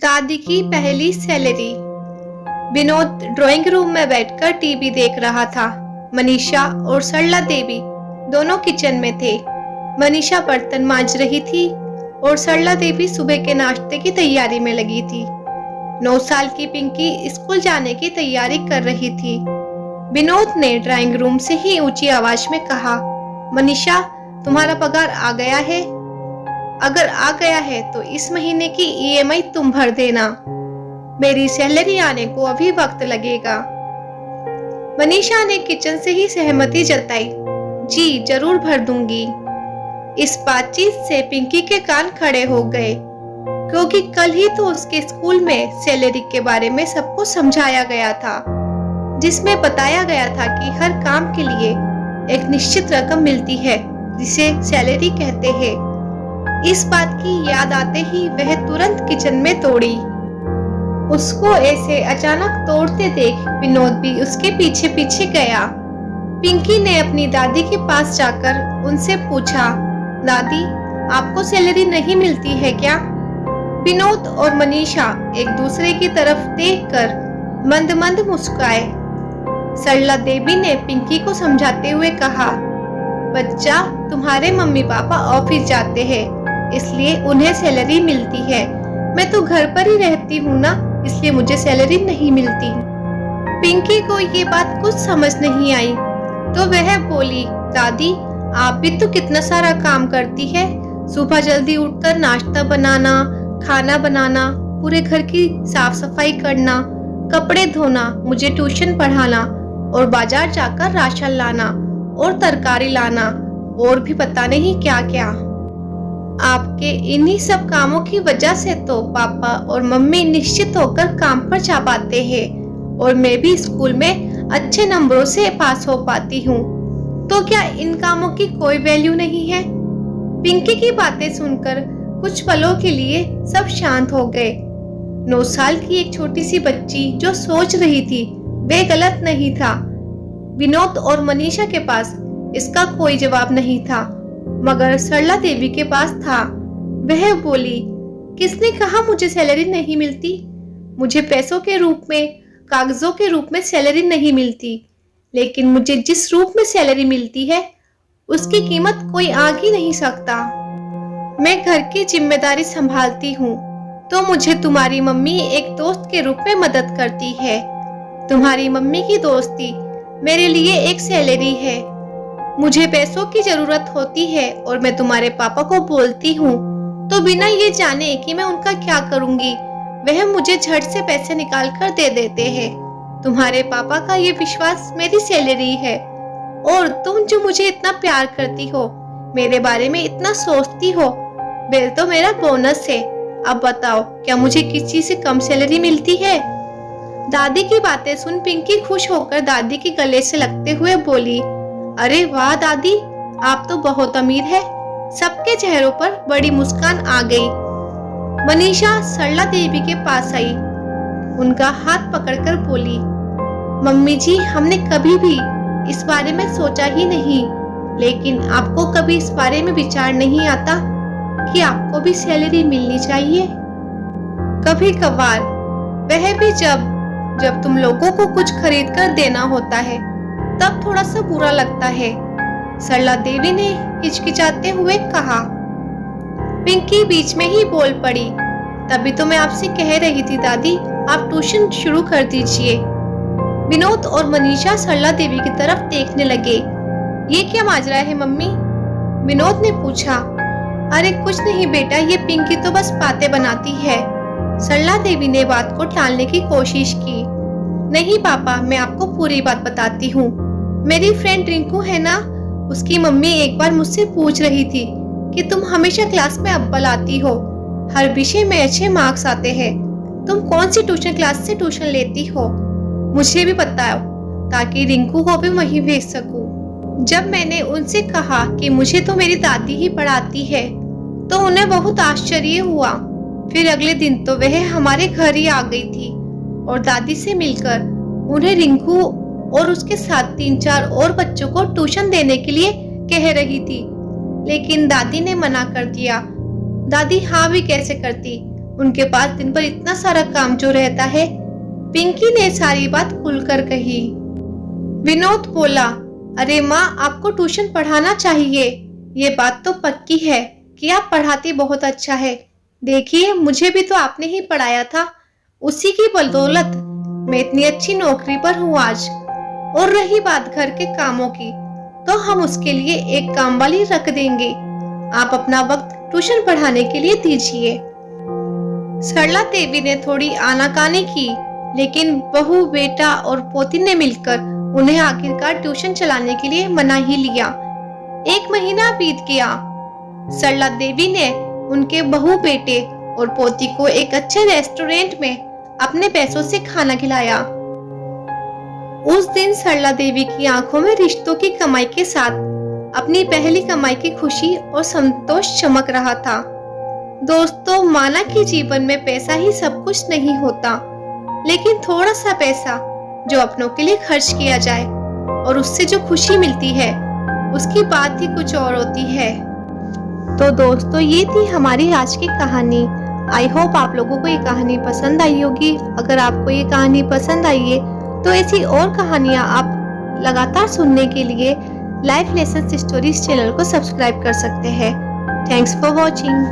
दादी की पहली सैलरी। विनोद ड्राइंग रूम में बैठकर टीवी देख रहा था। मनीषा और सरला देवी दोनों किचन में थे। मनीषा बर्तन मांज रही थी और सरला देवी सुबह के नाश्ते की तैयारी में लगी थी। 9 साल की पिंकी स्कूल जाने की तैयारी कर रही थी। विनोद ने ड्राइंग रूम से ही ऊंची आवाज में कहा, मनीषा, तुम्हारा पगार आ गया है? अगर आ गया है तो इस महीने की ईएमआई तुम भर देना। मेरी सैलरी आने को अभी वक्त लगेगा। मनीषा ने किचन से ही सहमति जताई। जी जरूर भर दूंगी। इस बातचीत से पिंकी के कान खड़े हो गए, क्योंकि कल ही तो उसके स्कूल में सैलरी के बारे में सबको समझाया गया था, जिसमें बताया गया था कि हर काम के लिए एक निश्चित रकम मिलती है, जिसे सैलरी कहते हैं। इस बात की याद आते ही वह तुरंत किचन में दौड़ी। उसको ऐसे अचानक तोड़ते देख विनोद भी उसके पीछे पीछे गया। पिंकी ने अपनी दादी के पास जाकर उनसे पूछा, दादी, आपको सैलरी नहीं मिलती है क्या? विनोद और मनीषा एक दूसरे की तरफ देखकर मंद मंद मुस्कुराए। सरला देवी ने पिंकी को समझाते हुए कहा, बच्चा, तुम्हारे मम्मी पापा ऑफिस जाते हैं, इसलिए उन्हें सैलरी मिलती है। मैं तो घर पर ही रहती हूँ ना, इसलिए मुझे सैलरी नहीं मिलती। पिंकी को ये बात कुछ समझ नहीं आई, तो वह बोली, दादी, आप भी तो कितना सारा काम करती है। सुबह जल्दी उठकर नाश्ता बनाना, खाना बनाना, पूरे घर की साफ सफाई करना, कपड़े धोना, मुझे ट्यूशन पढ़ाना और बाजार जाकर राशन लाना और तरकारी लाना और भी पता नहीं क्या क्या। आपके इन्हीं सब कामों की वजह से तो पापा और मम्मी निश्चित होकर काम पर जा पाते हैं और मैं भी स्कूल में अच्छे नंबरों से पास हो पाती हूँ। तो क्या इन कामों की कोई वैल्यू नहीं है? पिंकी की बातें सुनकर कुछ पलों के लिए सब शांत हो गए। 9 साल की एक छोटी सी बच्ची जो सोच रही थी वे गलत नहीं था। विनोद और मनीषा के पास इसका कोई जवाब नहीं था, मगर सरला देवी के पास था। वह बोली, किसने कहा मुझे सैलरी नहीं मिलती? मुझे पैसों के रूप में, कागजों के रूप में सैलरी नहीं मिलती, लेकिन मुझे जिस रूप में सैलरी मिलती है उसकी कीमत कोई आंक ही नहीं सकता। मैं घर की जिम्मेदारी संभालती हूँ तो मुझे तुम्हारी मम्मी एक दोस्त के रूप में मदद करती है। तुम्हारी मम्मी की दोस्ती मेरे लिए एक सैलरी है। मुझे पैसों की जरूरत होती है और मैं तुम्हारे पापा को बोलती हूँ तो बिना ये जाने कि मैं उनका क्या करूँगी, वह मुझे झट से पैसे निकाल कर दे देते हैं। तुम्हारे पापा का ये विश्वास मेरी सैलरी है, और तुम जो मुझे इतना प्यार करती हो, मेरे बारे में इतना सोचती हो, वे तो मेरा बोनस है। अब बताओ, क्या मुझे किसी चीज से कम सैलरी मिलती है? दादी की बातें सुन पिंकी खुश होकर दादी के गले से लगते हुए बोली, अरे वाह दादी, आप तो बहुत अमीर है। सबके चेहरों पर बड़ी मुस्कान आ गई। मनीषा सरला देवी के पास आई, उनका हाथ पकड़कर बोली, मम्मी जी, हमने कभी भी इस बारे में सोचा ही नहीं, लेकिन आपको कभी इस बारे में विचार नहीं आता कि आपको भी सैलरी मिलनी चाहिए? कभी कभार, वह भी जब तुम लोगों को कुछ खरीद कर देना होता है, तब थोड़ा सा बुरा लगता है, सरला देवी ने हिचकिचाते हुए कहा। पिंकी बीच में ही बोल पड़ी, तभी तो मैं आपसे कह रही थी दादी, आप ट्यूशन शुरू कर दीजिए। विनोद और मनीषा सरला देवी की तरफ देखने लगे। ये क्या माजरा है मम्मी? विनोद ने पूछा। अरे कुछ नहीं बेटा, ये पिंकी तो बस बातें बनाती है। सरला देवी ने बात को टालने की कोशिश की। नहीं पापा, मैं आपको पूरी बात बताती हूँ। मेरी फ्रेंड रिंकू है ना, उसकी मम्मी एक बार मुझसे पूछ रही थी कि तुम हमेशा क्लास में अव्वल आती हो, हर विषय में अच्छे मार्क्स आते हैं, तुम कौन सी ट्यूशन क्लास से ट्यूशन लेती हो? मुझे भी बताओ, ताकि रिंकू को भी वहीं भेज सकूं। जब मैंने उनसे कहा कि मुझे तो मेरी दादी ही पढ़ाती है, तो उन्हें बहुत आश्चर्य हुआ। फिर अगले दिन तो वह हमारे घर ही आ गई थी और दादी से मिलकर उन्हें रिंकू और उसके साथ 3-4 और बच्चों को ट्यूशन देने के लिए कह रही थी, लेकिन दादी ने मना कर दिया। दादी हाँ भी कैसे करती, उनके पास दिन भर इतना सारा काम जो रहता है। पिंकी ने सारी बात खुलकर कही। विनोद बोला, अरे माँ, आपको ट्यूशन पढ़ाना चाहिए। ये बात तो पक्की है कि आप पढ़ाती बहुत अच्छा है। देखिए, मुझे भी तो आपने ही पढ़ाया था। उसी की बदौलत मैं इतनी अच्छी नौकरी पर हूँ आज। और रही बात घर के कामों की, तो हम उसके लिए एक काम वाली रख देंगे। आप अपना वक्त ट्यूशन पढ़ाने के लिए दीजिए। सरला देवी ने थोड़ी आनाकानी की, लेकिन बहू, बेटा और पोती ने मिलकर उन्हें आखिरकार ट्यूशन चलाने के लिए मना ही लिया। 1 महीना बीत गया। सरला देवी ने उनके बहू, बेटे और पोती को एक अच्छे रेस्टोरेंट में अपने पैसों से खाना खिलाया। उस दिन सरला देवी की आंखों में रिश्तों की कमाई के साथ अपनी पहली कमाई की खुशी और संतोष चमक रहा था। दोस्तों, माना कि जीवन में पैसा ही सब कुछ नहीं होता, लेकिन थोड़ा सा पैसा जो अपनों के लिए खर्च किया जाए और उससे जो खुशी मिलती है, उसकी बात ही कुछ और होती है। तो दोस्तों, ये थी हमारी आज की कहानी। आई होप आप लोगों को ये कहानी पसंद आई होगी। अगर आपको ये कहानी पसंद आई है तो ऐसी और कहानियां आप लगातार सुनने के लिए लाइफ लेसन स्टोरीज चैनल को सब्सक्राइब कर सकते हैं। Thanks for watching.